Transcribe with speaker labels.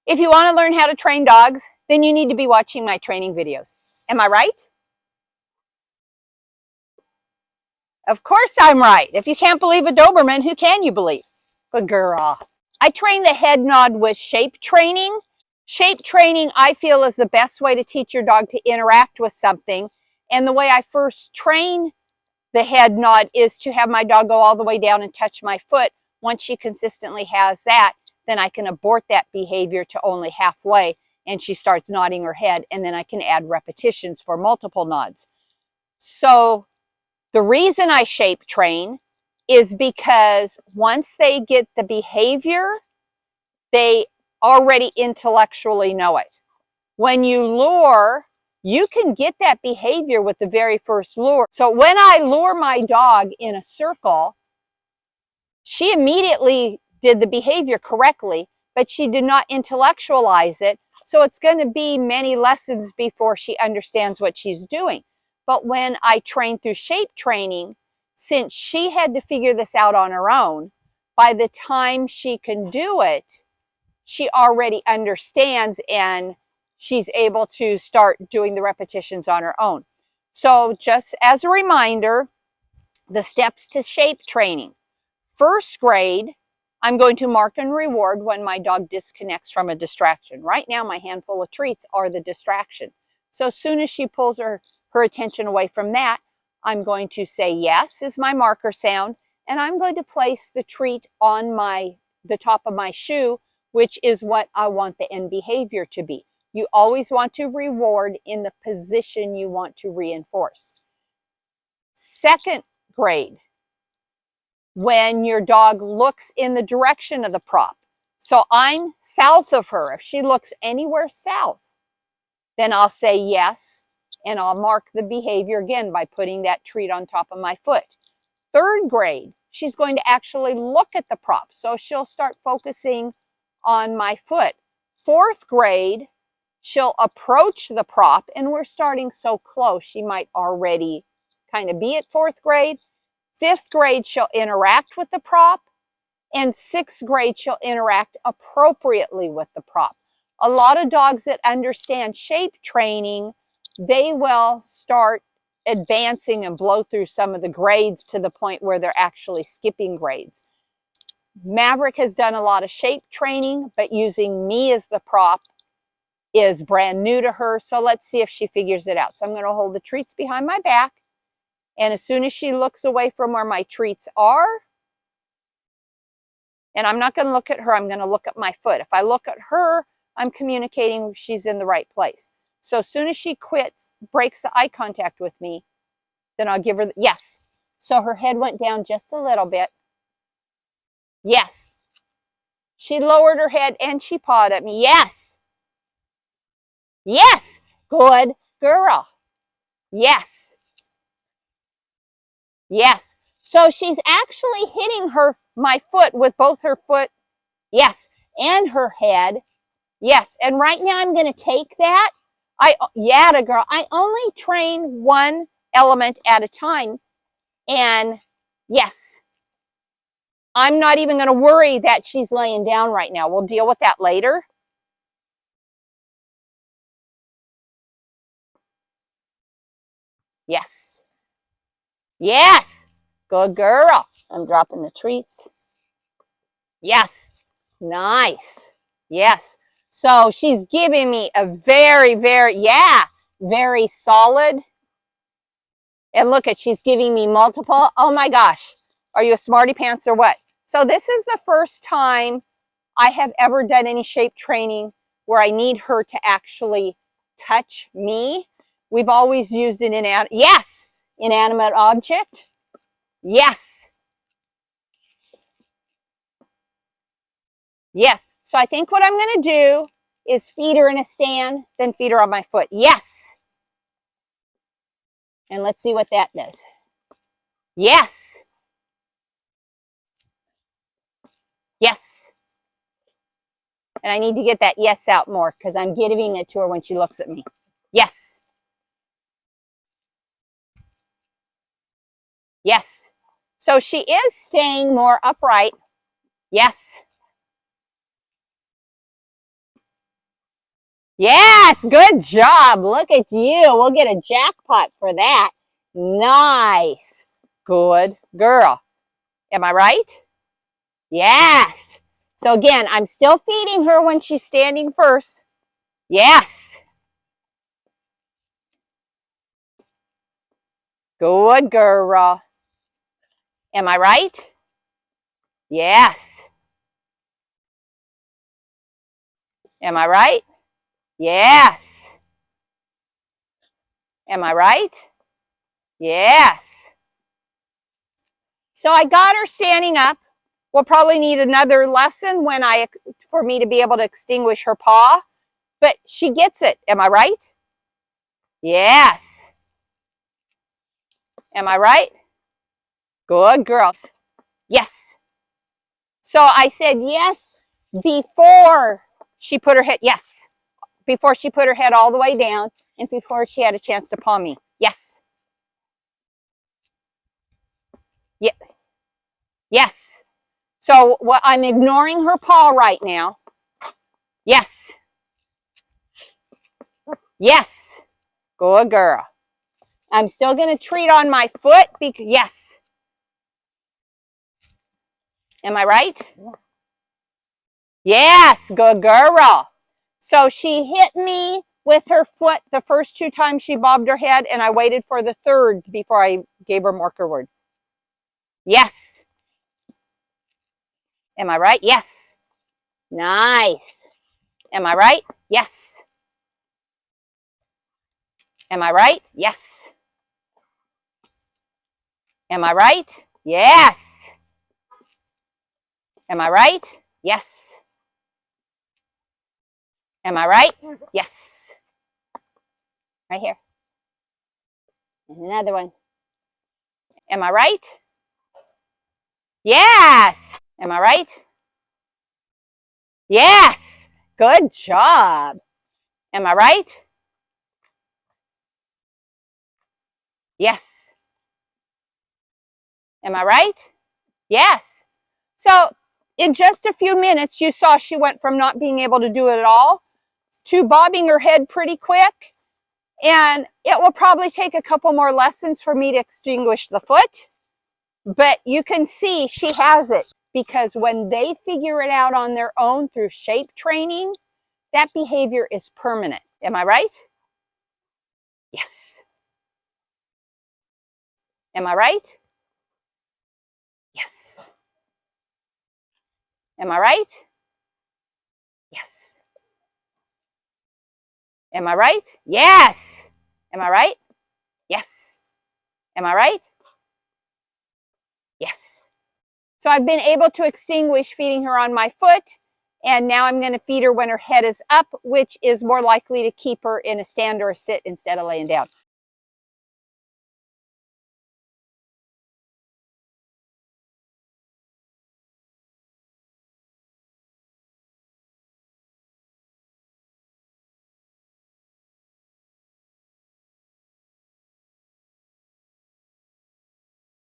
Speaker 1: If you want to learn how to train dogs, then you need to be watching my training videos. Am I right? Of course I'm right. If you can't believe a Doberman, who can you believe? Good girl. I train the head nod with shape training. Shape training, I feel, is the best way to teach your dog to interact with something. And the way I first train the head nod is to have my dog go all the way down and touch my foot. Once she consistently has that, then I can abort that behavior to only halfway and she starts nodding her head, and then I can add repetitions for multiple nods. So the reason I shape train is because once they get the behavior, they already intellectually know it. When you lure, you can get that behavior with the very first lure. So when I lure my dog in a circle, she immediately did the behavior correctly, but she did not intellectualize it. So it's going to be many lessons before she understands what she's doing. But when I train through shape training, since she had to figure this out on her own, by the time she can do it, she already understands and she's able to start doing the repetitions on her own. So just as a reminder, the steps to shape training. First grade, I'm going to mark and reward when my dog disconnects from a distraction. Right now, my handful of treats are the distraction. So as soon as she pulls her attention away from that, I'm going to say yes is my marker sound, and I'm going to place the treat on the top of my shoe, which is what I want the end behavior to be. You always want to reward in the position you want to reinforce. Second grade, when your dog looks in the direction of the prop. So I'm south of her. If she looks anywhere south, then I'll say yes, and I'll mark the behavior again by putting that treat on top of my foot. Third grade, she's going to actually look at the prop, so she'll start focusing on my foot. Fourth grade, she'll approach the prop, and we're starting so close, she might already kind of be at fourth grade. Fifth grade, she'll interact with the prop. And sixth grade, she'll interact appropriately with the prop. A lot of dogs that understand shape training, they will start advancing and blow through some of the grades to the point where they're actually skipping grades. Maverick has done a lot of shape training, but using me as the prop is brand new to her. So let's see if she figures it out. So I'm going to hold the treats behind my back. And as soon as she looks away from where my treats are, and I'm not going to look at her, I'm going to look at my foot. If I look at her, I'm communicating she's in the right place. So as soon as she quits, breaks the eye contact with me, then I'll give her the, yes. So her head went down just a little bit. Yes. She lowered her head and she pawed at me. Yes. Yes. Good girl. Yes. Yes. So she's actually hitting my foot with both her foot, yes, and her head, yes. And right now I'm going to take that. Yeah, girl. I only train one element at a time. And yes, I'm not even going to worry that she's laying down right now. We'll deal with that later. Yes. Yes. Good girl. I'm dropping the treats. Yes. Nice. Yes. So she's giving me a very, very solid. And look at, she's giving me multiple. Oh my gosh. Are you a smarty pants or what? So this is the first time I have ever done any shape training where I need her to actually touch me. We've always used an inanimate object. Yes. Yes. So I think what I'm going to do is feed her in a stand, then feed her on my foot. Yes. And let's see what that does. Yes. Yes. And I need to get that yes out more because I'm giving it to her when she looks at me. Yes. Yes. So she is staying more upright. Yes. Yes, good job. Look at you. We'll get a jackpot for that. Nice. Good girl. Am I right? Yes. So again, I'm still feeding her when she's standing first. Yes. Good girl. Am I right? Yes. Am I right? Yes. Am I right? Yes. So I got her standing up. We'll probably need another lesson for me to be able to extinguish her paw, but she gets it. Am I right? Yes. Am I right? Good girls. Yes. So I said yes before she put her head, yes, before she put her head all the way down and before she had a chance to paw me. Yes. Yeah. Yes. So I'm ignoring her paw right now. Yes. Yes. Good girl. I'm still going to treat on my foot because, yes. Am I right? Yes. Good girl. So she hit me with her foot the first 2 times she bobbed her head, and I waited for the third before I gave her marker word. Yes. Am I right? Yes. Nice. Am I right? Yes. Am I right? Yes. Am I right? Yes. Am I right? Yes. Am I right? Yes. Right here. And another one. Am I right? Yes. Am I right? Yes. Good job. Am I right? Yes. Am I right? Yes. So in just a few minutes, you saw she went from not being able to do it at all to bobbing her head pretty quick. And it will probably take a couple more lessons for me to extinguish the foot. But you can see she has it because when they figure it out on their own through shape training, that behavior is permanent. Am I right? Yes. Am I right? Yes. Am I right? Yes. Am I right? Yes. Am I right? Yes. Am I right? Yes. So I've been able to extinguish feeding her on my foot, and now I'm going to feed her when her head is up, which is more likely to keep her in a stand or a sit instead of laying down.